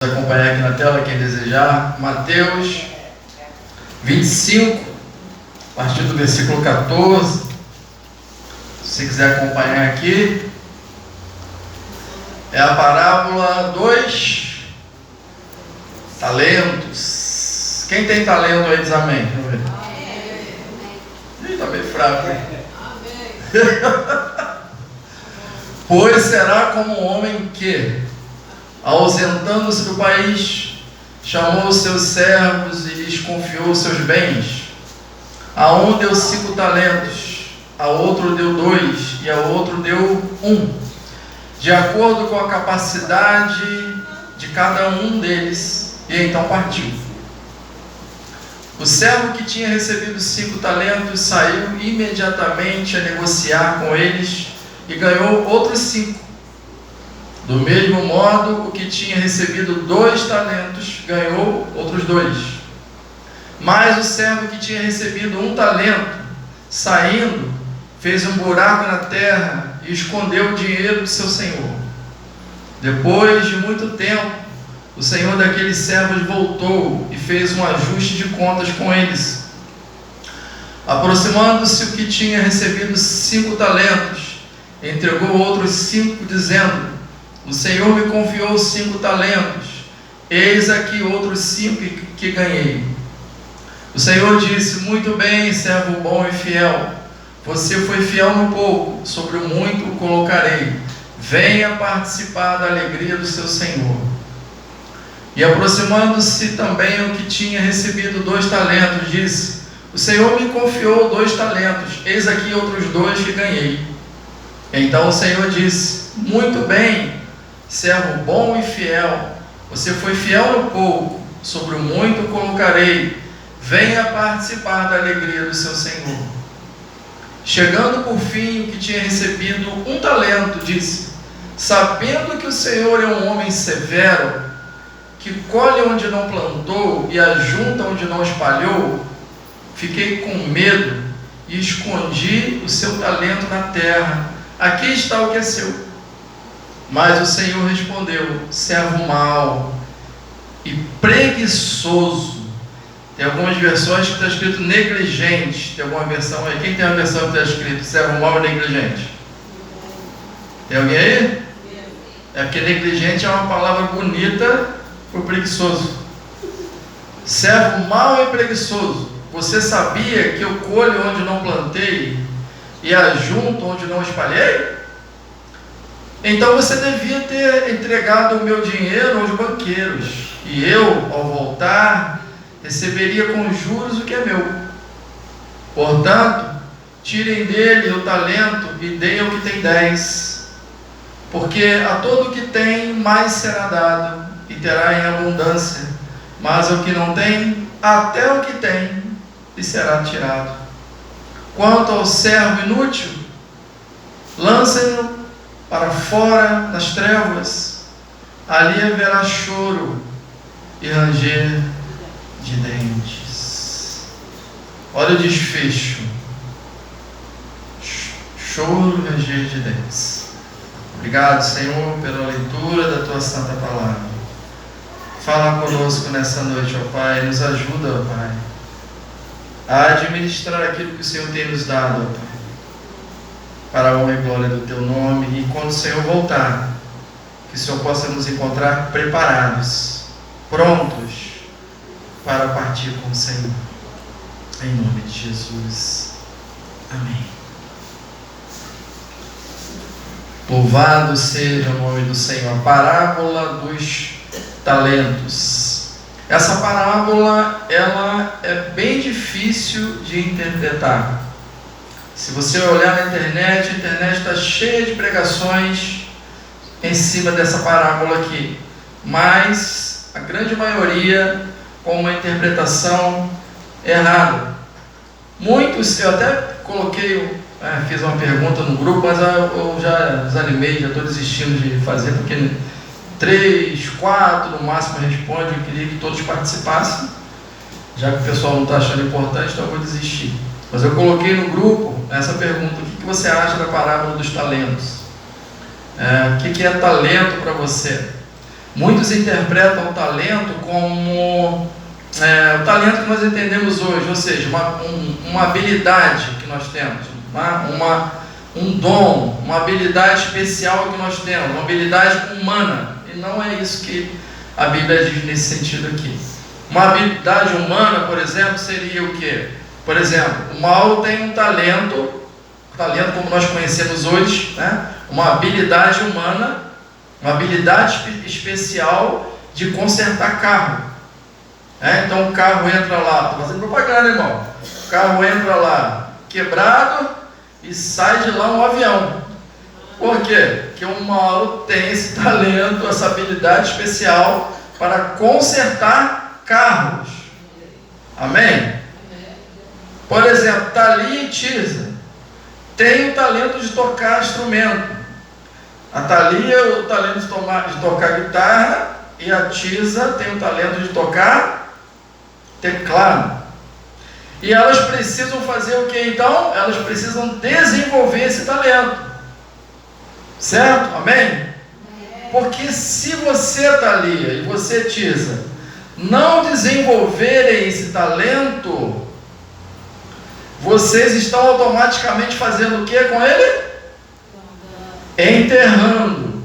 Acompanhar aqui na tela, quem desejar, Mateus 25, a partir do versículo 14. Se você quiser acompanhar aqui, é a parábola dos talentos. Quem tem talento aí diz amém. Vamos ver. Ih, tá bem fraco, hein? Pois será como um homem que, ausentando-se do país, chamou os seus servos e lhes confiou os seus bens. A um deu 5 talentos, a outro deu 2 e a outro deu 1, de acordo com a capacidade de cada um deles, e então partiu. O servo que tinha recebido 5 talentos saiu imediatamente a negociar com eles e ganhou outros 5. Do mesmo modo, o que tinha recebido 2 talentos ganhou outros 2. Mas o servo que tinha recebido 1 talento, saindo, fez um buraco na terra e escondeu o dinheiro do seu senhor. Depois de muito tempo, o senhor daqueles servos voltou e fez um ajuste de contas com eles. Aproximando-se o que tinha recebido 5 talentos, entregou outros 5, dizendo: o Senhor me confiou 5 talentos, eis aqui outros 5 que ganhei. O Senhor disse: muito bem, servo bom e fiel, você foi fiel no pouco, sobre o muito o colocarei, venha participar da alegria do seu Senhor. E aproximando-se também o que tinha recebido 2 talentos, disse: o Senhor me confiou 2 talentos, eis aqui outros 2 que ganhei. Então o Senhor disse: muito bem, servo bom e fiel, você foi fiel no pouco, sobre o muito colocarei, venha participar da alegria do seu Senhor. Chegando por fim o que tinha recebido 1 talento, disse: sabendo que o Senhor é um homem severo, que colhe onde não plantou e ajunta onde não espalhou, fiquei com medo e escondi o seu talento na terra. Aqui está o que é seu. Mas o Senhor respondeu: servo mau e preguiçoso. Tem algumas versões que está escrito negligente. Tem alguma versão aí? Quem tem uma versão que está escrito servo mau e negligente? Tem alguém aí? É porque negligente é uma palavra bonita para o preguiçoso. Servo mau e preguiçoso, você sabia que eu colho onde não plantei e ajunto onde não espalhei? Então você devia ter entregado o meu dinheiro aos banqueiros, e eu, ao voltar, receberia com juros o que é meu. Portanto, tirem dele o talento e deem ao que tem 10, porque a todo o que tem mais será dado, e terá em abundância, mas ao que não tem, até o que tem lhe será tirado. Quanto ao servo inútil, lancem-no para fora nas trevas, ali haverá choro e ranger de dentes. Olha o desfecho: choro e ranger de dentes. Obrigado, Senhor, pela leitura da Tua Santa Palavra. Fala conosco nessa noite, ó Pai, nos ajuda, ó Pai, a administrar aquilo que o Senhor tem nos dado, ó Pai, para a honra e glória do Teu nome. E quando o Senhor voltar, que o Senhor possa nos encontrar preparados, prontos para partir com o Senhor, em nome de Jesus, amém. Louvado seja o nome do Senhor. A parábola dos talentos. Essa parábola, ela é bem difícil de interpretar. Se você olhar na internet, a internet está cheia de pregações em cima dessa parábola aqui, mas a grande maioria com uma interpretação errada. Muitos, eu até coloquei, fiz uma pergunta no grupo, mas eu já desanimei, já estou desistindo de fazer, porque 3, 4 no máximo responde. Eu queria que todos participassem, já que o pessoal não está achando importante, então eu vou desistir. Mas eu coloquei no grupo essa pergunta: o que você acha da parábola dos talentos? O que é talento para você? Muitos interpretam o talento como o talento que nós entendemos hoje, ou seja, uma habilidade que nós temos, um dom, uma habilidade especial que nós temos, uma habilidade humana. E não é isso que a Bíblia diz nesse sentido aqui. Uma habilidade humana, por exemplo, seria o quê? Por exemplo, o Mauro tem um talento como nós conhecemos hoje, né? Uma habilidade humana, uma habilidade especial de consertar carro. Então o carro entra lá, estou fazendo propaganda, irmão. O carro entra lá quebrado e sai de lá um avião. Por quê? Porque o Mauro tem esse talento, essa habilidade especial para consertar carros. Amém? Por exemplo, Thalia e Tisa tem o talento de tocar instrumento. A Thalia, o talento de tocar guitarra, e a Tisa tem o talento de tocar teclado. E elas precisam fazer o que então? Elas precisam desenvolver esse talento. Certo? Amém? Porque se você, Thalia, e você, Tisa, não desenvolverem esse talento, vocês estão automaticamente fazendo o que com ele? Enterrando.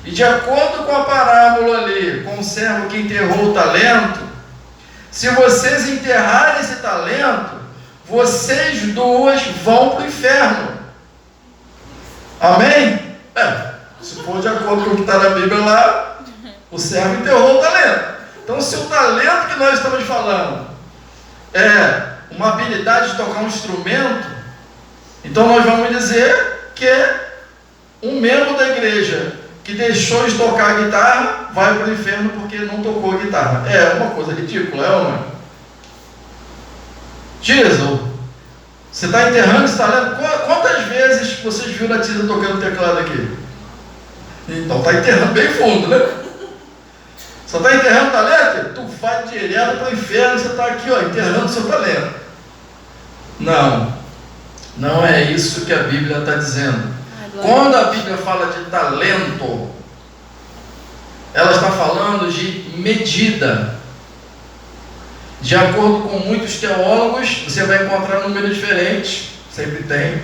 E de acordo com a parábola ali, com o servo que enterrou o talento, se vocês enterrarem esse talento, vocês duas vão para o inferno. Amém? Se for de acordo com o que está na Bíblia lá, o servo enterrou o talento. Então, se o talento que nós estamos falando é uma habilidade de tocar um instrumento, então nós vamos dizer que um membro da igreja que deixou de tocar a guitarra vai para o inferno porque não tocou a guitarra. É uma coisa ridícula, é ou não é? Tisa, você está enterrando esse talento? Quantas vezes vocês viram a Tisa tocando teclado aqui? Então está enterrando bem fundo, né? Você está enterrando talento? Tu vai direto para o inferno, você está aqui, enterrando seu talento. Não é isso que a Bíblia está dizendo. Quando a Bíblia fala de talento, ela está falando de medida. De acordo com muitos teólogos, você vai encontrar números diferentes, sempre tem,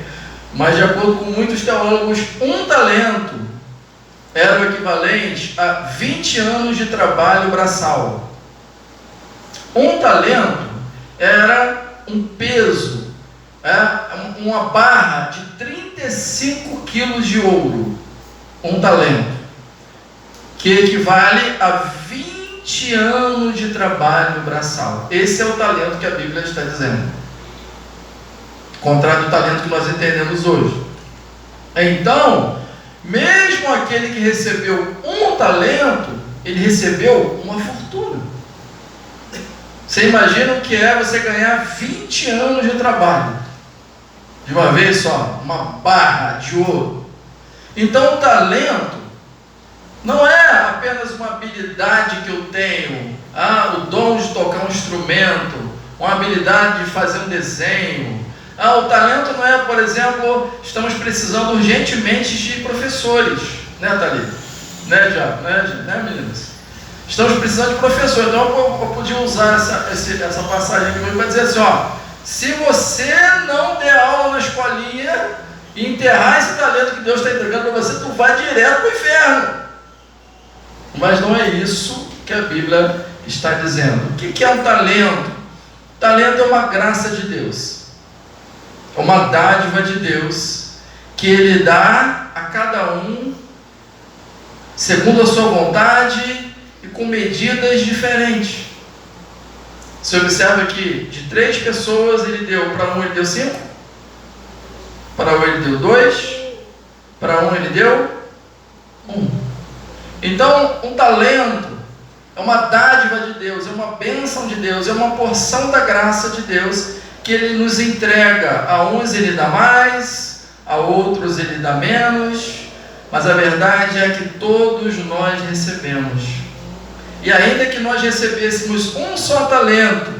mas de acordo com muitos teólogos, um talento era o equivalente a 20 anos de trabalho braçal. Um talento era um peso, uma barra de 35 quilos de ouro. Um talento, que equivale a 20 anos de trabalho braçal. Esse é o talento que a Bíblia está dizendo, contrário do talento que nós entendemos hoje. Então, mesmo aquele que recebeu um talento, ele recebeu uma fortuna. Você imagina o que é você ganhar 20 anos de trabalho de uma vez só, uma barra de ouro. Então o talento não é apenas uma habilidade que eu tenho, o dom de tocar um instrumento, uma habilidade de fazer um desenho. O talento não é, por exemplo, estamos precisando urgentemente de professores, né, Thalia? Né, Diabo? Né, meninas? Estamos precisando de professores. Então eu podia usar essa passagem aqui para dizer assim, se você não der aula na escolinha e enterrar esse talento que Deus está entregando para você, tu vai direto para o inferno. Mas não é isso que a Bíblia está dizendo. O que é um talento? Talento é uma graça de Deus, é uma dádiva de Deus que Ele dá a cada um segundo a sua vontade e com medidas diferentes. Você observa que de 3 pessoas ele deu, para um ele deu 5, para um ele deu 2, para um ele deu 1. Então, um talento é uma dádiva de Deus, é uma bênção de Deus, é uma porção da graça de Deus que Ele nos entrega. A uns Ele dá mais, a outros Ele dá menos, mas a verdade é que todos nós recebemos. E ainda que nós recebêssemos um só talento,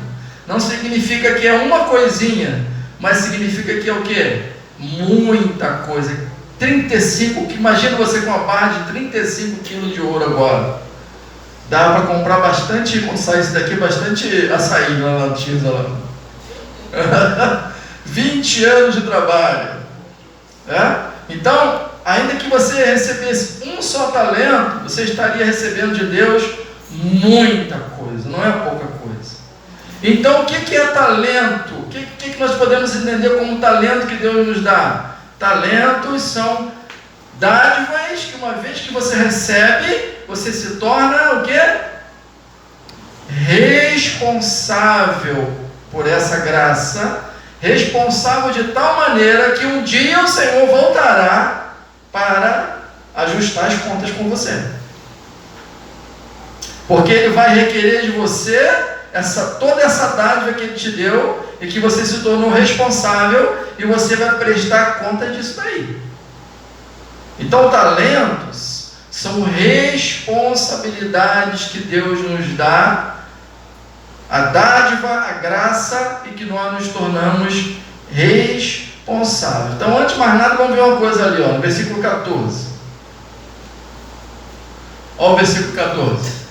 não significa que é uma coisinha, mas significa que é o quê? Muita coisa. 35, imagina você com uma barra de 35 quilos de ouro agora. Dá para comprar bastante, quando sair isso daqui, bastante açaí lá na Tisa lá. 20 anos de trabalho. Então, ainda que você recebesse um só talento, você estaria recebendo de Deus muita coisa, não é pouca coisa. Então, o que é talento? O que nós podemos entender como talento que Deus nos dá? Talentos são dádivas que, uma vez que você recebe, você se torna o quê? Responsável por essa graça, responsável de tal maneira que um dia o Senhor voltará para ajustar as contas com você. Porque Ele vai requerer de você toda essa dádiva que Ele te deu e que você se tornou responsável, e você vai prestar conta disso daí. Então, talentos são responsabilidades que Deus nos dá, a dádiva, a graça, e que nós nos tornamos responsáveis. Então, antes de mais nada, vamos ver uma coisa ali, no versículo 14. Olha o versículo 14.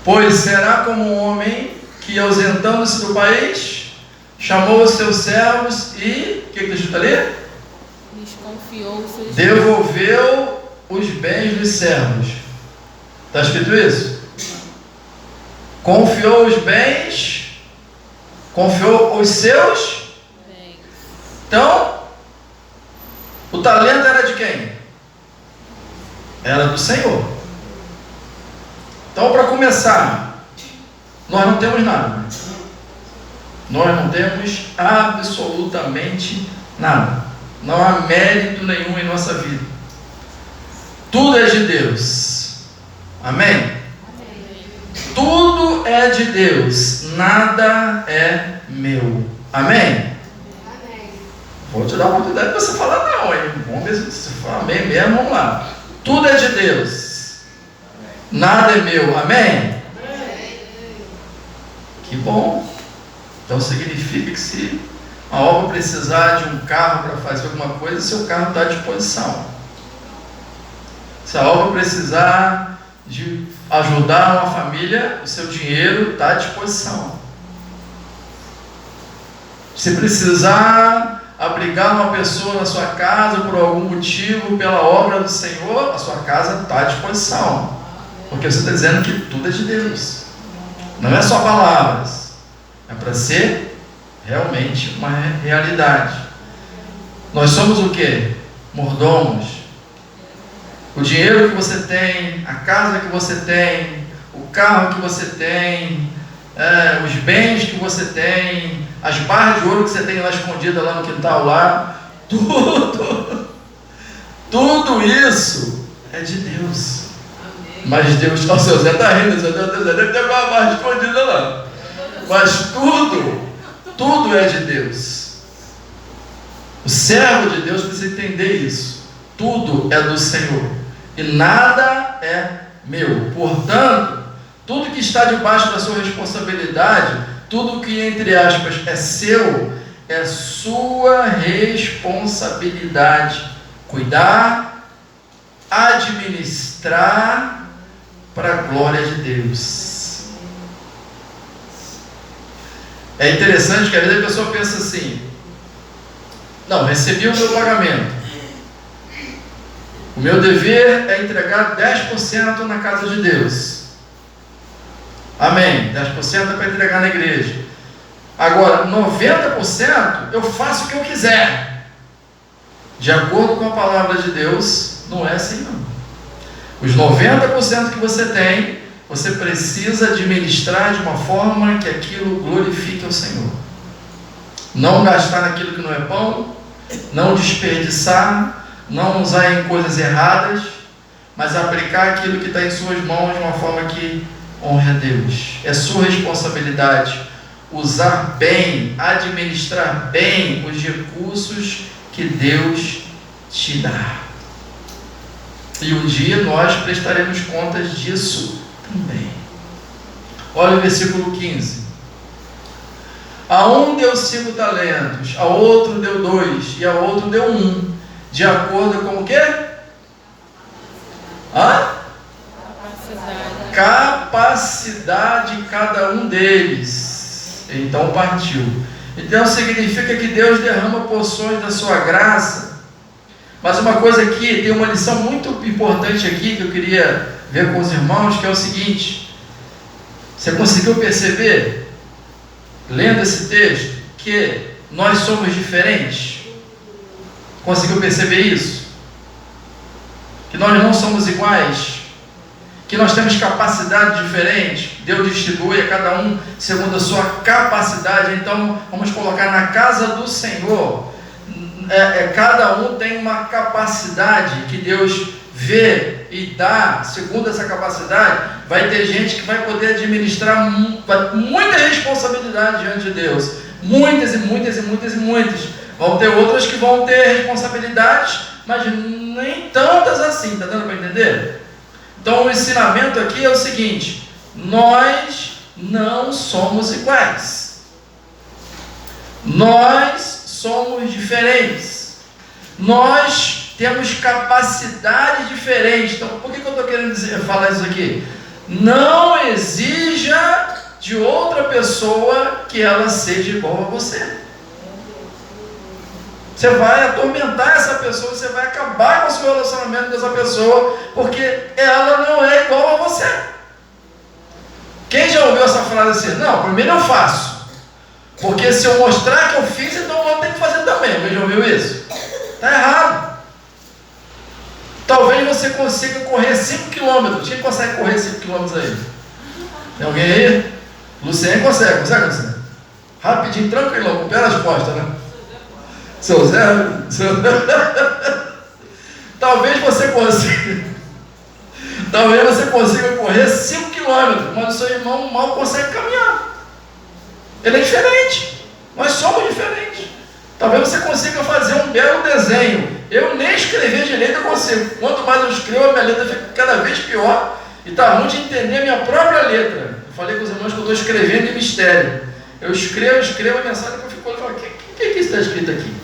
Pois será como um homem que, ausentando-se do país, chamou os seus servos e, o que está escrito ali? Devolveu os bens dos servos. Está escrito isso? Confiou os bens, confiou os seus bens. Então, o talento era de quem? Era do Senhor. Então, para começar, nós não temos nada. Nós não temos absolutamente nada. Não há mérito nenhum em nossa vida. Tudo é de Deus. Amém? Tudo é de Deus. Nada é meu. Amém? Vou te dar uma oportunidade para você falar não, hein? Vamos ver se você fala amém mesmo. Vamos lá. Tudo é de Deus. Nada é meu. Amém? Que bom. Então significa que se a obra precisar de um carro para fazer alguma coisa, seu carro está à disposição. Se a obra precisar de ajudar uma família, o seu dinheiro está à disposição. Se precisar abrigar uma pessoa na sua casa por algum motivo, pela obra do Senhor, a sua casa está à disposição. Porque você está dizendo que tudo é de Deus. Não é só palavras. É para ser realmente uma realidade. Nós somos o quê? Mordomos. O dinheiro que você tem, a casa que você tem, o carro que você tem, os bens que você tem, as barras de ouro que você tem lá escondida lá no quintal lá, tudo isso é de Deus. Mas Deus, o seu Zé está rindo, seu Deus deve ter uma barra escondida lá. Mas tudo é de Deus. O servo de Deus precisa entender isso. Tudo é do Senhor e nada é meu. Portanto, tudo que está debaixo da sua responsabilidade, tudo que, entre aspas, é seu, é sua responsabilidade. Cuidar, administrar para a glória de Deus. É interessante que às vezes a pessoa pensa assim: não, recebi o meu pagamento, o meu dever é entregar 10% na casa de Deus. Amém, 10% é para entregar na igreja. Agora, 90% eu faço o que eu quiser. De acordo com a palavra de Deus, não é assim não. Os 90% que você tem, você precisa administrar de uma forma que aquilo glorifique ao Senhor. Não gastar naquilo que não é bom, não desperdiçar, não usar em coisas erradas, mas aplicar aquilo que está em suas mãos de uma forma que honre a Deus. É sua responsabilidade usar bem, administrar bem os recursos que Deus te dá. E um dia nós prestaremos contas disso também. Olha o versículo 15. A um deu 5 talentos, a outro deu 2 e a outro deu 1, de acordo com o quê? capacidade de cada um deles. Então partiu. Então significa que Deus derrama porções da sua graça. Mas uma coisa aqui, tem uma lição muito importante aqui que eu queria ver com os irmãos, que é o seguinte: você conseguiu perceber, lendo esse texto, que nós somos diferentes? Conseguiu perceber isso? Que nós não somos iguais? Que nós temos capacidade diferente? Deus distribui a cada um segundo a sua capacidade. Então vamos colocar na casa do Senhor, cada um tem uma capacidade que Deus vê e dá. Segundo essa capacidade, vai ter gente que vai poder administrar muita responsabilidade diante de Deus, muitas. Vão ter outras que vão ter responsabilidades, mas nem tantas assim. Está dando para entender? Então o ensinamento aqui é o seguinte: nós não somos iguais, nós somos diferentes, nós temos capacidades diferentes. Então por que eu estou querendo falar isso aqui? Não exija de outra pessoa que ela seja igual a você. Você vai atormentar essa pessoa, você vai acabar com o seu relacionamento com essa pessoa, porque ela não é igual a você. Quem já ouviu essa frase assim? Não, primeiro eu faço, porque se eu mostrar que eu fiz, então eu vou ter que fazer também. Alguém já ouviu isso? Está errado. Talvez você consiga correr 5 km. Quem consegue correr 5 km aí? Tem alguém aí? Luciano consegue, Luciano? Rapidinho, tranquilo, com o pé nas costas, né? Seu Zé, talvez você consiga correr 5 km, mas o seu irmão mal consegue caminhar. Ele é diferente. Nós somos diferentes. Talvez você consiga fazer um belo desenho. Eu nem escrever direito eu consigo. Quanto mais eu escrevo, a minha letra fica cada vez pior. E está ruim de entender a minha própria letra. Eu falei com os irmãos que eu estou escrevendo em mistério. Eu escrevo a mensagem que eu fico olhando e falo: o que está escrito aqui?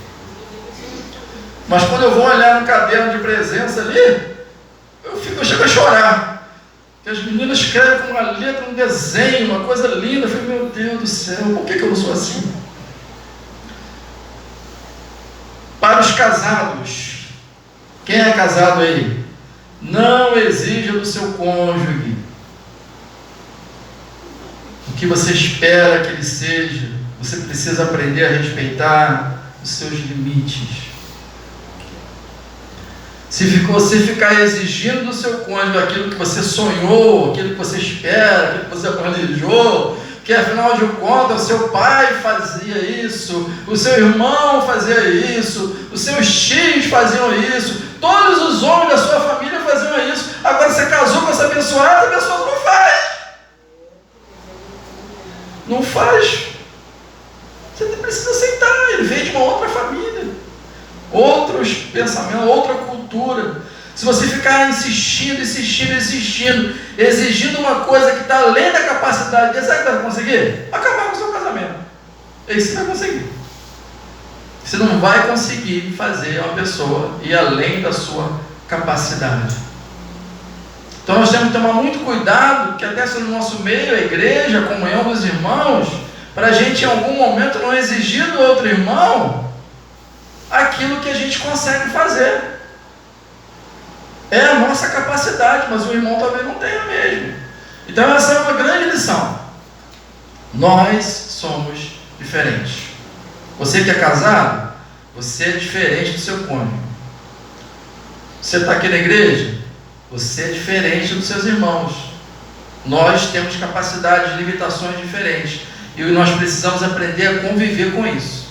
Mas quando eu vou olhar no caderno de presença ali, eu chego a chorar. Porque as meninas escrevem com uma letra, um desenho, uma coisa linda. Eu falei: meu Deus do céu, por que eu não sou assim? Para os casados, quem é casado aí? Não exija do seu cônjuge o que você espera que ele seja. Você precisa aprender a respeitar os seus limites. Se você ficar exigindo do seu cônjuge aquilo que você sonhou, aquilo que você espera, aquilo que você planejou, que afinal de contas o seu pai fazia isso, o seu irmão fazia isso, os seus tios faziam isso, todos os homens da sua família faziam isso. Agora você casou com essa abençoada, a pessoa não faz. Não faz. Você precisa aceitar. Ele veio de uma outra família, outros pensamentos, outra cultura. Se você ficar insistindo, exigindo uma coisa que está além da capacidade dele, sabe o que vai conseguir? Acabar com o seu casamento. É isso que vai conseguir. Você não vai conseguir fazer uma pessoa ir além da sua capacidade. Então nós temos que tomar muito cuidado, que até no nosso meio, a igreja, a comunhão dos irmãos, para a gente em algum momento não exigir do outro irmão aquilo que a gente consegue fazer. É a nossa capacidade, mas o irmão talvez não tenha mesmo. Então essa é uma grande lição. Nós somos diferentes. Você que é casado, você é diferente do seu cônjuge. Você está aqui na igreja, você é diferente dos seus irmãos. Nós temos capacidades, limitações diferentes. E nós precisamos aprender a conviver com isso.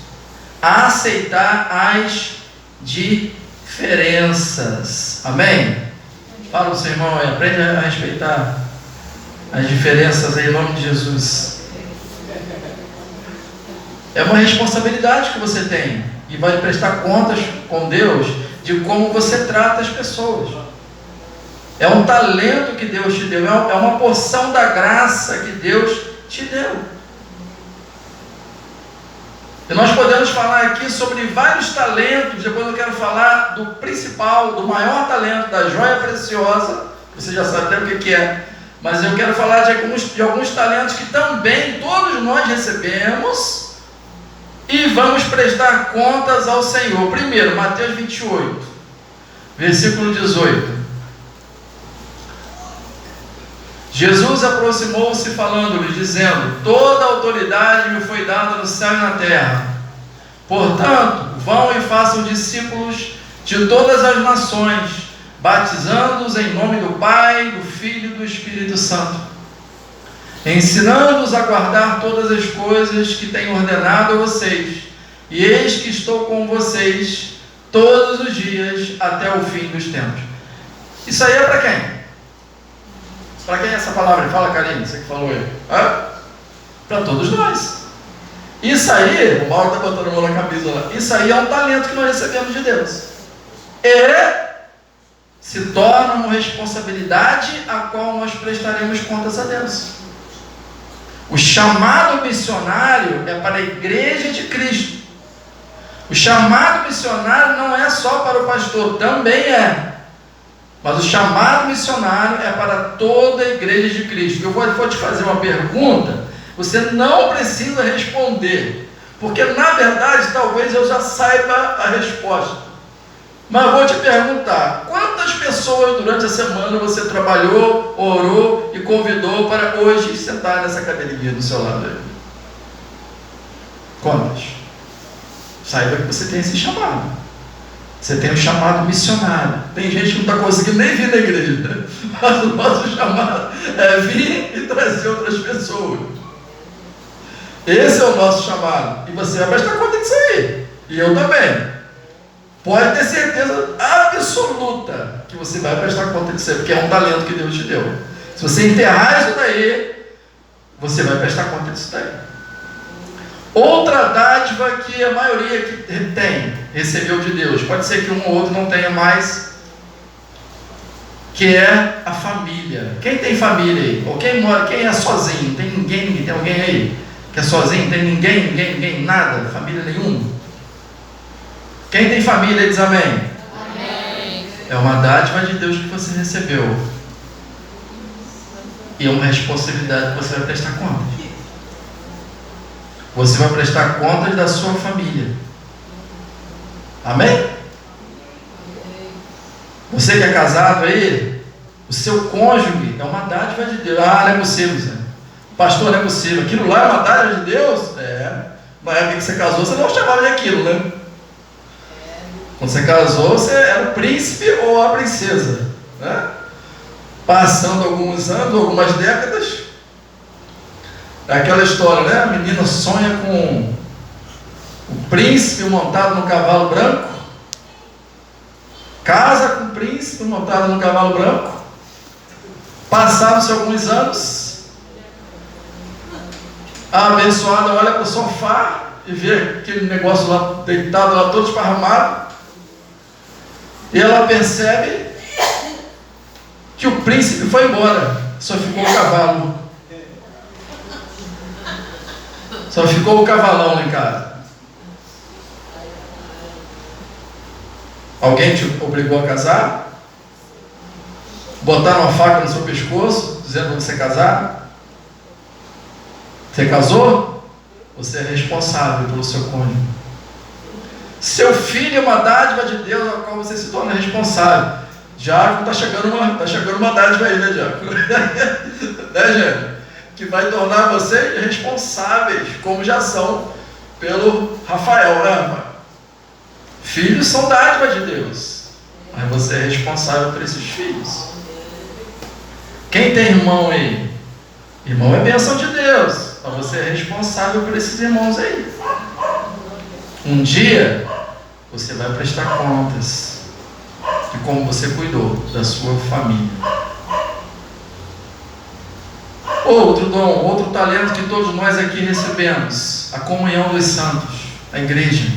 A aceitar as diferenças. Amém? Fala para o seu irmão aí, aprende a respeitar as diferenças aí, em nome de Jesus. É uma responsabilidade que você tem e vai prestar contas com Deus de como você trata as pessoas. É um talento que Deus te deu, é uma porção da graça que Deus te deu. E nós podemos falar aqui sobre vários talentos. Depois eu quero falar do principal, do maior talento, da joia preciosa. Você já sabe até o que é. mas eu quero falar de alguns talentos que também todos nós recebemos e vamos prestar contas ao Senhor. Primeiro, Mateus 28, versículo 18. Jesus aproximou-se falando-lhes, dizendo: toda a autoridade me foi dada no céu e na terra. Portanto, vão e façam discípulos de todas as nações, batizando-os em nome do Pai, do Filho e do Espírito Santo, ensinando-os a guardar todas as coisas que tenho ordenado a vocês, e eis que estou com vocês todos os dias até o fim dos tempos. Isso aí é para quem? Para quem é essa palavra? Fala, Karine, você que falou aí. Para todos nós. Isso aí, o Mauro está botando a mão na camisa lá, isso aí é um talento que nós recebemos de Deus. E se torna uma responsabilidade a qual nós prestaremos contas a Deus. O chamado missionário é para a igreja de Cristo. O chamado missionário não é só para o pastor, também é. Mas o chamado missionário é para toda a igreja de Cristo. Eu vou te fazer uma pergunta, você não precisa responder, porque na verdade talvez eu já saiba a resposta. Mas eu vou te perguntar, quantas pessoas durante a semana você trabalhou, orou e convidou para hoje sentar nessa cadeirinha do seu lado aí? Quantas? Saiba que você tem esse chamado. Você tem o chamado missionário. Tem gente que não está conseguindo nem vir na igreja, mas o nosso chamado é vir e trazer outras pessoas. Esse é o nosso chamado. E você vai prestar conta disso aí. E eu também. Pode ter certeza absoluta que você vai prestar conta disso aí, porque é um talento que Deus te deu. Se você enterrar isso daí, você vai prestar conta disso daí. Outra dádiva que a maioria que recebeu de Deus, pode ser que um ou outro não tenha mais, que é a família. Quem tem família aí? Ou quem mora, quem é sozinho? Tem ninguém, tem alguém aí que é sozinho? Tem ninguém, nada, família nenhuma? Quem tem família diz amém? Amém. É uma dádiva de Deus que você recebeu. E é uma responsabilidade que você vai prestar contas. Você vai prestar contas da sua família. Amém? Você que é casado aí, o seu cônjuge é uma dádiva de Deus. Não é possível, Zé. Pastor, não é possível. Aquilo lá é uma dádiva de Deus? Na época que você casou, você não chamava de aquilo, né? Quando você casou, você era o príncipe ou a princesa, né? Passando alguns anos, algumas décadas, é aquela história, né? A menina sonha com o príncipe montado no cavalo branco, casa com o príncipe montado no cavalo branco, passaram-se alguns anos, a abençoada olha para o sofá e vê aquele negócio lá deitado, lá todo esparramado, e ela percebe que o príncipe foi embora, só ficou o cavalo. Só ficou o cavalão lá em casa. Alguém te obrigou a casar? Botaram uma faca no seu pescoço, dizendo para você casar? Você casou? Você é responsável pelo seu cônjuge. Seu filho é uma dádiva de Deus, a qual você se torna responsável. Diácono, está chegando uma dádiva aí, né, Diácono? Né, gente? Que vai tornar vocês responsáveis, como já são pelo Rafael, né, Rafael? Filhos são dádiva de Deus, mas você é responsável por esses filhos. Quem tem irmão aí? Irmão é bênção de Deus, mas você é responsável por esses irmãos aí. Um dia, você vai prestar contas de como você cuidou da sua família. Outro dom, outro talento que todos nós aqui recebemos, a comunhão dos santos, a igreja.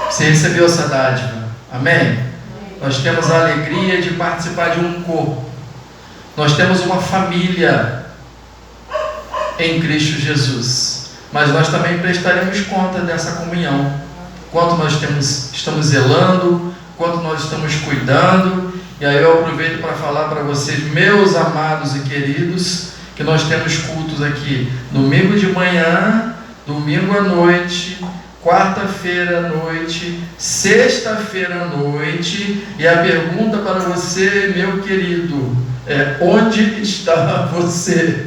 Você recebeu essa dádiva, amém? Nós temos a alegria de participar de um corpo. Nós temos uma família em Cristo Jesus, mas nós também prestaremos conta dessa comunhão. Quanto nós estamos zelando, quanto nós estamos cuidando E aí eu aproveito para falar para vocês, meus amados e queridos, que nós temos cultos aqui domingo de manhã, domingo à noite, quarta-feira à noite, sexta-feira à noite. E a pergunta para você, meu querido, é: onde está você?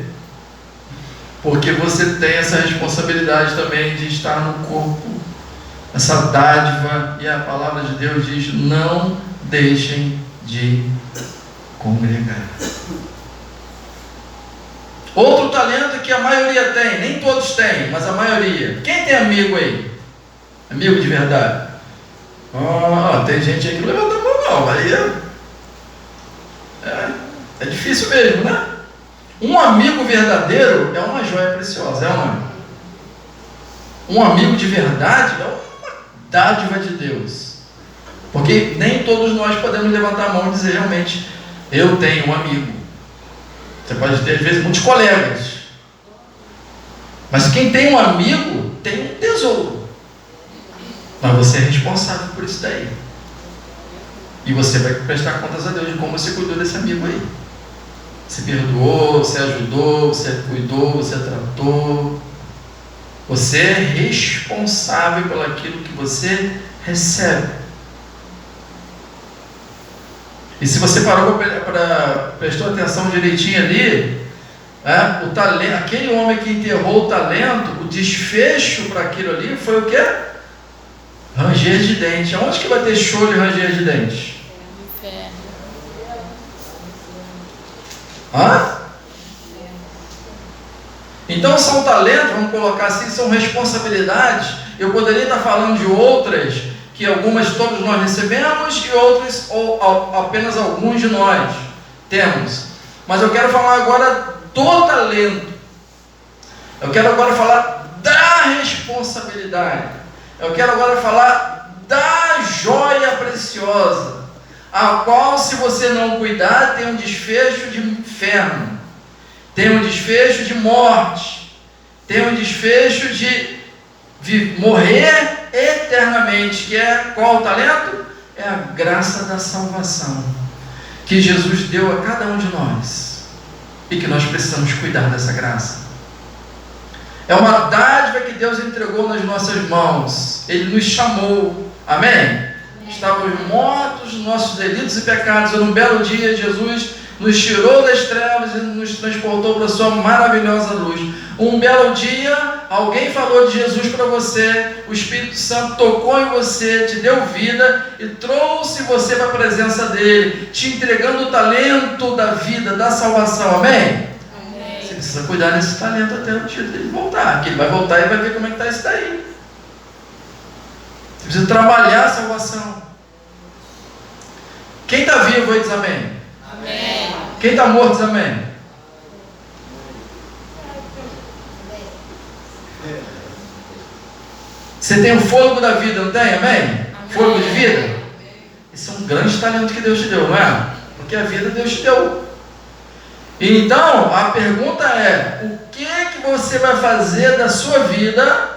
Porque você tem essa responsabilidade também de estar no corpo, essa dádiva, e a palavra de Deus diz: não deixem de congregar. Outro talento que a maioria tem, nem todos têm, mas a maioria. Quem tem amigo aí? Amigo de verdade? Tem gente aí que não levanta a mão, não. Aí é difícil mesmo, né? Um amigo verdadeiro é uma joia preciosa, é uma. Um amigo de verdade é uma dádiva de Deus. Porque nem todos nós podemos levantar a mão e dizer realmente: eu tenho um amigo. Você pode ter, às vezes, muitos colegas. Mas quem tem um amigo tem um tesouro. Mas você é responsável por isso daí. E você vai prestar contas a Deus de como você cuidou desse amigo aí. Você perdoou, você ajudou, você cuidou, você tratou. Você é responsável pelo aquilo que você recebe. E se você parou prestou atenção direitinho ali, o talento, aquele homem que enterrou o talento, o desfecho para aquilo ali foi o quê? Ranger de dente. Aonde que vai ter choro e ranger de dente? Então são talentos, vamos colocar assim, são responsabilidades. Eu poderia estar falando de outras, que algumas todos nós recebemos e outras, ou apenas alguns de nós temos. Mas eu quero falar agora do talento. Eu quero agora falar da responsabilidade. Eu quero agora falar da joia preciosa, a qual, se você não cuidar, tem um desfecho de inferno, tem um desfecho de morte, tem um desfecho de morrer eternamente, que é qual o talento? É a graça da salvação, que Jesus deu a cada um de nós, e que nós precisamos cuidar dessa graça. É uma dádiva que Deus entregou nas nossas mãos. Ele nos chamou, amém? Estávamos mortos nos nossos delitos e pecados, e num belo dia Jesus nos tirou das trevas e nos transportou para a sua maravilhosa luz. Um belo dia, alguém falou de Jesus para você, o Espírito Santo tocou em você, te deu vida e trouxe você para a presença dele, te entregando o talento da vida, da salvação, amém? Você precisa cuidar desse talento até o dia dele voltar, que ele vai voltar e vai ver como é que está isso daí. Você precisa trabalhar a salvação. Quem está vivo aí diz amém? Amém. Quem está morto diz amém? Você tem o fôlego da vida, não tem? Amém? Amém. Fôlego de vida? Esse é um grande talento que Deus te deu, não é? Porque a vida Deus te deu. Então, a pergunta é: o que você vai fazer da sua vida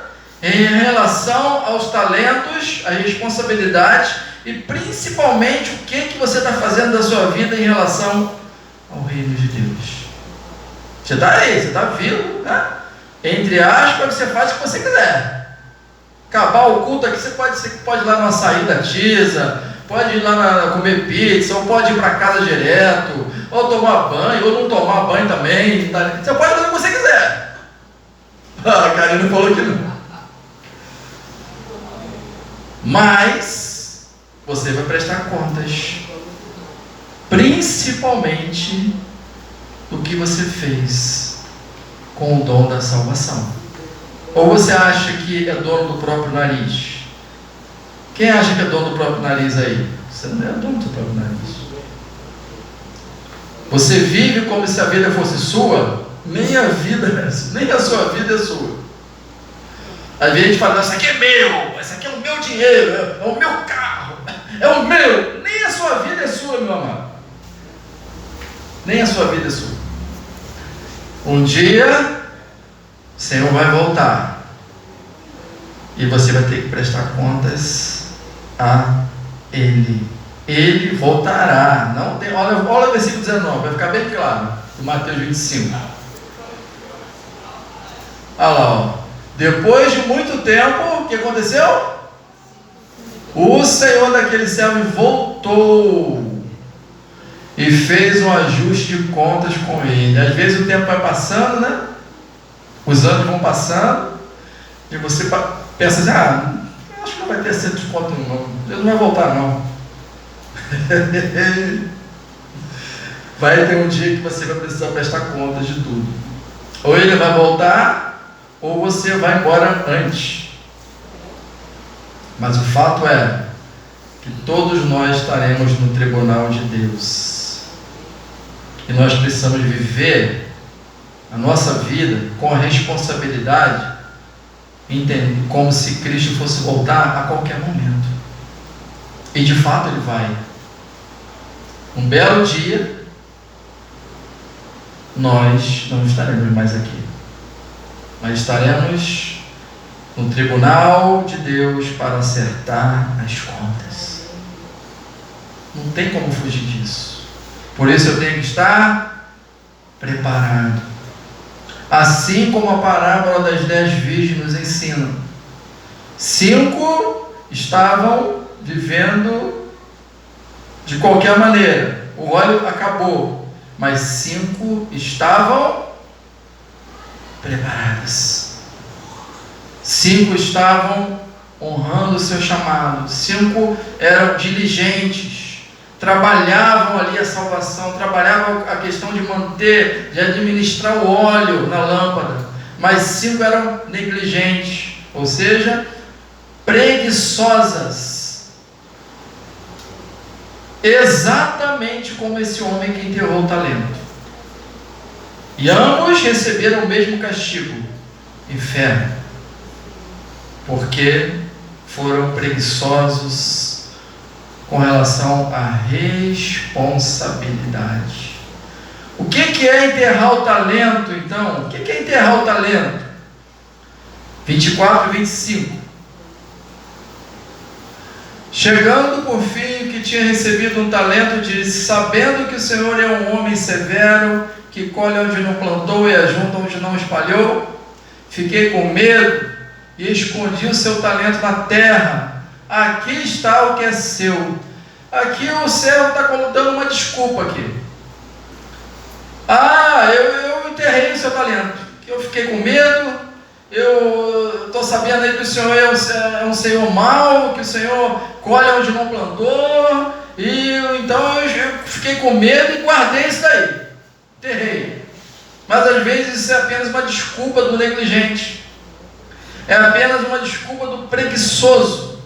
em relação aos talentos, às responsabilidades e principalmente o que você está fazendo da sua vida em relação ao reino de Deus? Você está aí, você está vivo, né? Entre aspas, você faz o que você quiser. Acabar o culto aqui, você pode ir lá numa saída tisa, pode ir lá comer pizza, ou pode ir para casa direto, ou tomar banho, ou não tomar banho também. Você pode fazer o que você quiser. A Karina falou que não. Mas você vai prestar contas, principalmente do que você fez com o dom da salvação. Ou você acha que é dono do próprio nariz? Quem acha que é dono do próprio nariz aí? Você não é dono do seu próprio nariz. Você vive como se a vida fosse sua? Nem a sua vida é sua. Às vezes a gente fala: isso aqui é meu, esse aqui é o meu dinheiro, é o meu carro, é o meu. Nem a sua vida é sua, meu amado. Nem a sua vida é sua. Um dia o Senhor vai voltar e você vai ter que prestar contas a Ele. ele voltará. Não tem, olha o versículo 19, vai ficar bem claro, de Mateus 25. Olha lá, ó. Depois de muito tempo, o que aconteceu? O Senhor daquele servo voltou e fez um ajuste de contas com ele. Às vezes o tempo vai passando, né? Os anos vão passando e você pensa assim, acho que não vai ter acerto de conta não, ele não vai voltar não. Vai ter um dia que você vai precisar prestar contas de tudo. Ou ele vai voltar, ou você vai embora antes. Mas o fato é que todos nós estaremos no tribunal de Deus. E nós precisamos viver a nossa vida com a responsabilidade, entendendo, como se Cristo fosse voltar a qualquer momento. E de fato ele vai. Um belo dia, nós não estaremos mais aqui, mas estaremos no tribunal de Deus para acertar as contas. Não tem como fugir disso. Por isso eu tenho que estar preparado. Assim como a parábola das 10 virgens nos ensina. 5 estavam vivendo de qualquer maneira, o óleo acabou, mas 5 estavam preparadas. 5 estavam honrando o seu chamado. 5 eram diligentes, trabalhavam ali a salvação, trabalhavam a questão de manter, de administrar o óleo na lâmpada. Mas 5 eram negligentes, ou seja, preguiçosas. Exatamente como esse homem que enterrou o talento. E ambos receberam o mesmo castigo, inferno, porque foram preguiçosos com relação à responsabilidade. O que é enterrar o talento, então? O que é enterrar o talento? 24 e 25. Chegando por fim o que tinha recebido um talento, disse: sabendo que o Senhor é um homem severo, que colhe onde não plantou e ajunta onde não espalhou, fiquei com medo e escondi o seu talento na terra. Aqui está o que é seu. Aqui o servo está dando uma desculpa aqui. Eu enterrei o seu talento, que eu fiquei com medo. Eu estou sabendo aí que o Senhor é um Senhor mau, que o Senhor colhe onde não plantou, e então eu fiquei com medo e guardei isso daí, enterrei. Mas às vezes isso é apenas uma desculpa do negligente, é apenas uma desculpa do preguiçoso,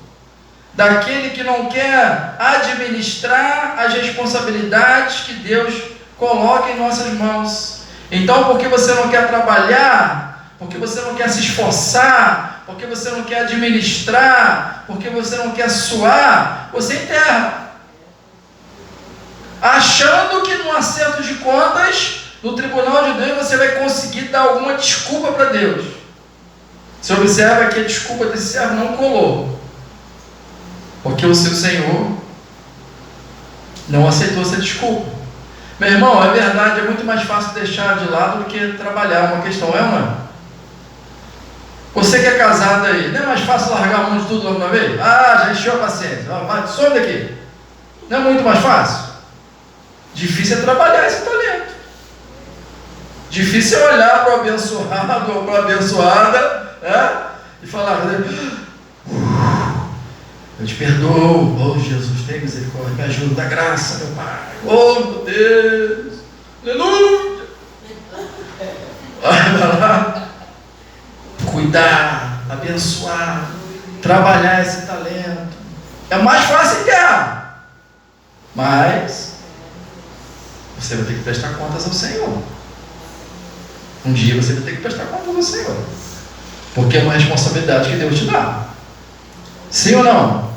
daquele que não quer administrar as responsabilidades que Deus coloca em nossas mãos. Então, porque você não quer trabalhar, porque você não quer se esforçar, porque você não quer administrar, porque você não quer suar, você enterra, achando que no acerto de contas, no tribunal de Deus, você vai conseguir dar alguma desculpa para Deus. Você observa que a desculpa desse servo não colou, porque o seu Senhor não aceitou essa desculpa. Meu irmão, é verdade, é muito mais fácil deixar de lado do que trabalhar uma questão, é ou não é? Você que é casado aí, não é mais fácil largar a mão de tudo logo uma vez? Já encheu a paciência, vai, some daqui. Não é muito mais fácil? Difícil é trabalhar esse talento. Difícil é olhar para o abençoado ou para a abençoada, e falar: eu te perdoo, Jesus, tem misericórdia, me ajuda, dá graça, meu Pai, meu Deus, aleluia. Vai lá, cuidar, abençoar, trabalhar esse talento. É mais fácil enterrar, mas você vai ter que prestar contas ao Senhor. Um dia você vai ter que prestar contas ao Senhor, porque é uma responsabilidade que Deus te dá. Sim ou não?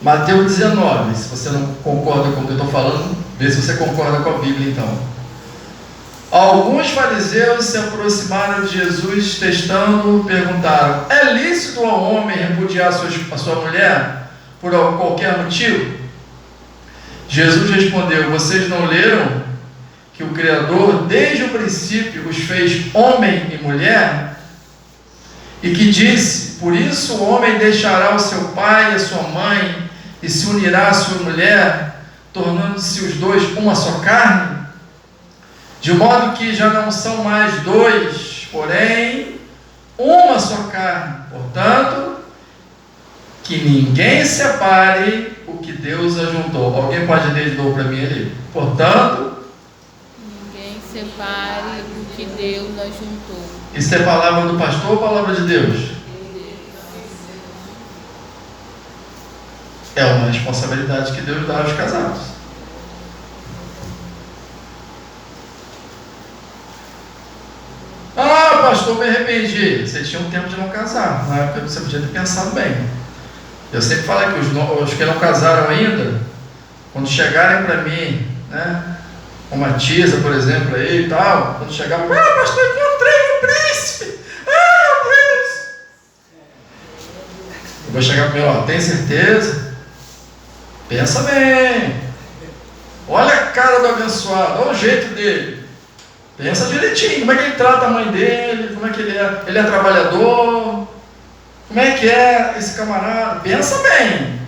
Mateus 19. Se você não concorda com o que eu estou falando, vê se você concorda com a Bíblia então. Alguns fariseus se aproximaram de Jesus, testando, perguntaram: é lícito ao homem repudiar a sua mulher por qualquer motivo? Jesus respondeu: vocês não leram que o Criador, desde o princípio, os fez homem e mulher? E que disse: por isso o homem deixará o seu pai e a sua mãe, e se unirá à sua mulher, tornando-se os dois uma só carne? De modo que já não são mais dois, porém uma só carne. Portanto, que ninguém separe o que Deus ajuntou. Alguém pode ler de novo para mim ali? Portanto, ninguém separe o que Deus ajuntou. Isso é palavra do pastor ou palavra de Deus? É uma responsabilidade que Deus dá aos casados. Ah, pastor, me arrependi. Você tinha um tempo de não casar. Na época você podia ter pensado bem. Eu sempre falo que os que não casaram ainda, quando chegarem para mim, né, uma Tisa, por exemplo, aí e tal, quando chegar, pastor, encontrei o príncipe. Meu Deus! Eu vou chegar para ele: tem certeza? Pensa bem. Olha a cara do abençoado, olha o jeito dele. Pensa direitinho, como é que ele trata a mãe dele, como é que ele é? Ele é trabalhador? Como é que é esse camarada? Pensa bem.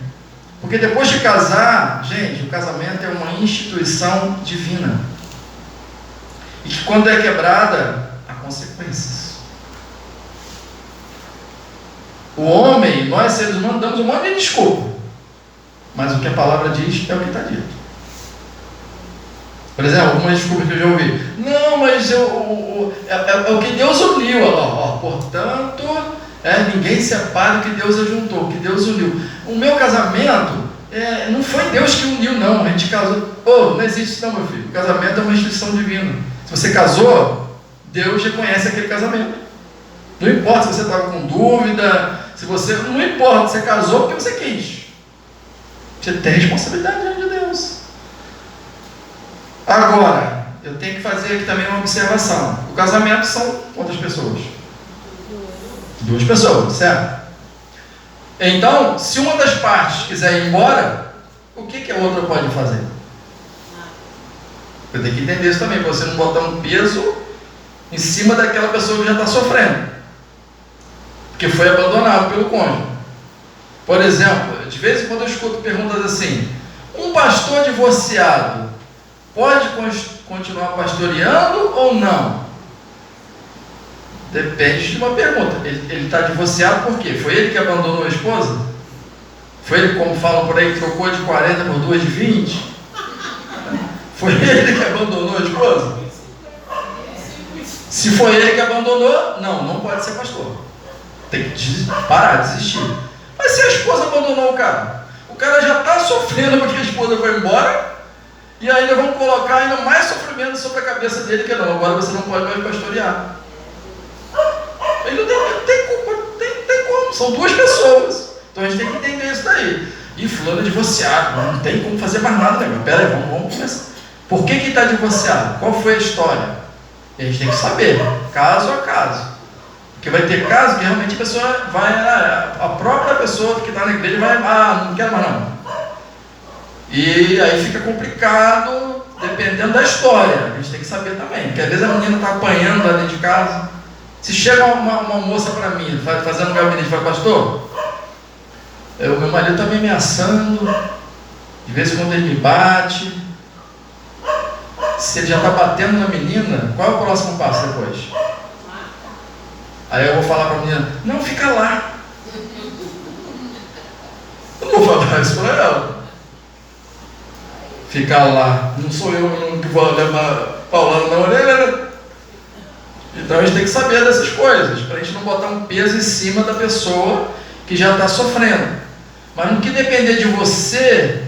Porque depois de casar, gente, o casamento é uma instituição divina. E que quando é quebrada, há consequências. O homem, nós seres humanos, damos um monte de desculpa. Mas o que a palavra diz é o que está dito. Por exemplo, algumas desculpas que eu já ouvi. Não, mas é o que Deus uniu. Portanto, ninguém separa o que Deus ajuntou, o que Deus uniu. O meu casamento, não foi Deus que uniu, não. A gente casou. Não existe isso não, meu filho. O casamento é uma instituição divina. Se você casou, Deus reconhece aquele casamento. Não importa se você estava com dúvida, não importa, você casou porque você quis. Você tem responsabilidade diante de Deus. Agora, eu tenho que fazer aqui também uma observação. O casamento são quantas pessoas? Duas pessoas, certo? Então, se uma das partes quiser ir embora, o que a outra pode fazer? Eu tenho que entender isso também, para você não botar um peso em cima daquela pessoa que já está sofrendo, porque foi abandonado pelo cônjuge. Por exemplo, de vez em quando eu escuto perguntas assim: um pastor divorciado pode continuar pastoreando ou não? Depende de uma pergunta. Ele está divorciado por quê? Foi ele que abandonou a esposa? Foi ele, como falam por aí, que trocou de 40 por 2 de 20? Foi ele que abandonou a esposa? Se foi ele que abandonou, não pode ser pastor. Tem que parar, desistir. Mas se a esposa abandonou o cara já está sofrendo porque a esposa foi embora, e ainda vão colocar ainda mais sofrimento sobre a cabeça dele, que não, agora você não pode mais pastorear. Ele não tem culpa, tem como, são duas pessoas. Então a gente tem que entender isso daí. E fulano é divorciado, não tem como fazer mais nada, né? Pera aí, vamos começar. Por que está divorciado? Qual foi a história? E a gente tem que saber, caso a caso. Porque vai ter casos que realmente a pessoa vai, a própria pessoa que está na igreja vai, não quero mais não. E aí fica complicado, dependendo da história. A gente tem que saber também, porque às vezes a menina está apanhando lá dentro de casa. Se chega uma moça para mim, fazendo um gabinete, fala: pastor, o meu marido está me ameaçando, de vez em quando ele me bate. Se ele já está batendo na menina, qual é o próximo passo depois? Aí eu vou falar para a menina: não, fica lá. Eu não vou falar isso para ela. Ficar lá. Não sou eu que vou levar paulada na orelha, né? Então a gente tem que saber dessas coisas, para a gente não botar um peso em cima da pessoa que já está sofrendo. Mas no que depender de você,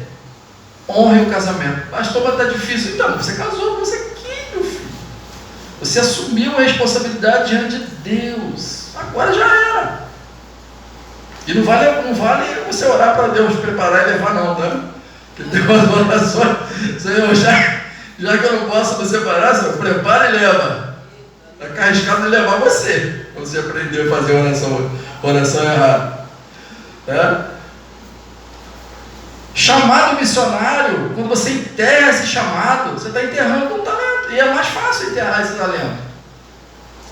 honre o casamento. Pastor, mas está difícil. Então, você casou, você aqui, meu filho. Você assumiu a responsabilidade diante de Deus. Agora já era. E não vale você orar para Deus preparar e levar, não, tá? Porque tem umas orações: Senhor, já que eu não posso me separar, Senhor, prepara e leva. Está arriscado de levar você, quando você aprendeu a fazer oração errada. Tá? Chamado missionário, quando você enterra esse chamado, você está enterrando um talento. E é mais fácil enterrar esse talento.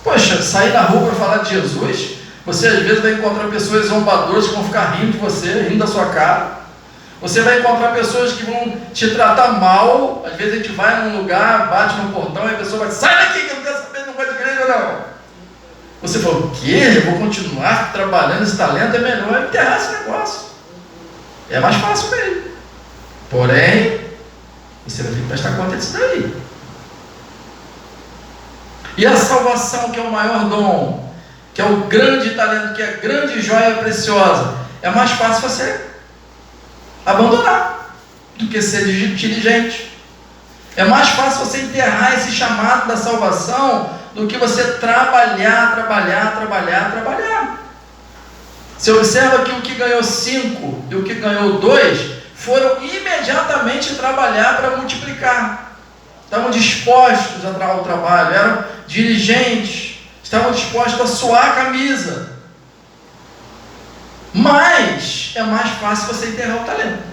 Poxa, sair na rua para falar de Jesus, você às vezes vai encontrar pessoas zombadoras que vão ficar rindo de você, rindo da sua cara. Você vai encontrar pessoas que vão te tratar mal. Às vezes a gente vai num lugar, bate no portão e a pessoa vai, sai daqui que eu não quero saber, não vai de igreja não. Você fala, o quê? Eu vou continuar trabalhando esse talento? É melhor enterrar esse negócio. É mais fácil mesmo. Porém, você vai ter que prestar conta disso daí. E a salvação, que é o maior dom, que é o grande talento, que é a grande joia preciosa, é mais fácil você abandonar do que ser diligente. É mais fácil você enterrar esse chamado da salvação do que você trabalhar. Você observa que o que ganhou 5 e o que ganhou 2 foram imediatamente trabalhar para multiplicar. Estavam dispostos ao trabalho, eram diligentes, estavam dispostos a suar a camisa. Mas é mais fácil você enterrar o talento.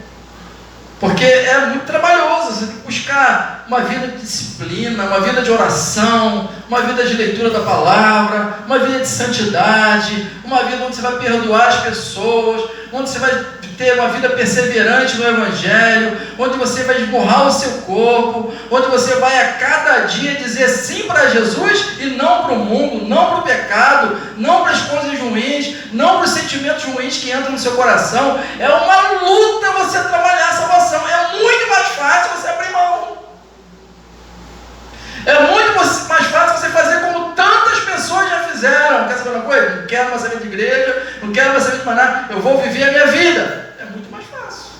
Porque é muito trabalhoso, você tem que buscar uma vida de disciplina, uma vida de oração, uma vida de leitura da palavra, uma vida de santidade, uma vida onde você vai perdoar as pessoas, onde você vai ter uma vida perseverante no Evangelho, onde você vai esmurrar o seu corpo, onde você vai a cada dia dizer sim para Jesus e não para o mundo, não para o pecado, não para as coisas ruins, não para os sentimentos ruins que entram no seu coração. É uma luta você trabalhar a salvação. É muito mais fácil você abrir mão. É muito mais fácil você fazer como tantas pessoas já fizeram. Quer saber uma coisa? Não quero mais saber de igreja, não quero mais saber de mais nada, eu vou viver a minha vida. É muito mais fácil.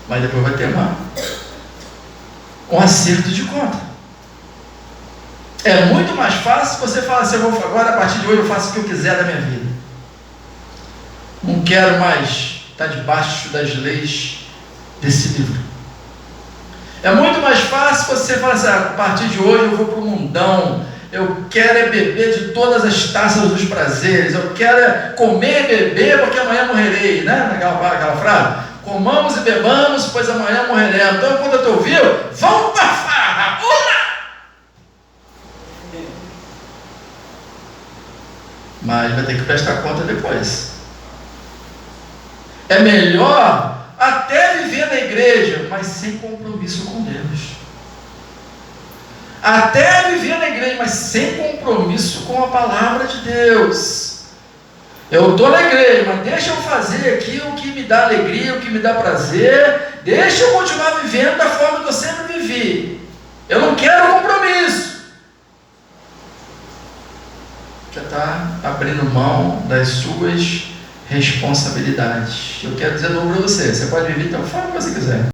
Mas depois vai ter um acerto de conta. É muito mais fácil você falar assim, agora a partir de hoje eu faço o que eu quiser da minha vida. Não quero mais estar debaixo das leis desse livro. É muito mais fácil você falar assim, a partir de hoje eu vou para o mundão, eu quero é beber de todas as taças dos prazeres, eu quero é comer e beber porque amanhã morrerei, né? Aquela frase, comamos e bebamos, pois amanhã morreremos. Então quando eu te ouviu, vamos para a farra, mas vai ter que prestar conta depois. É melhor até viver na igreja, mas sem compromisso com Deus. Até viver na igreja, mas sem compromisso com a palavra de Deus. Eu estou na igreja, mas deixa eu fazer aqui o que me dá alegria, o que me dá prazer. Deixa eu continuar vivendo da forma que eu sempre vivi. Eu não quero compromisso. Já está abrindo mão das suas responsabilidades. Eu quero dizer novo para você. Você pode viver da forma que você quiser.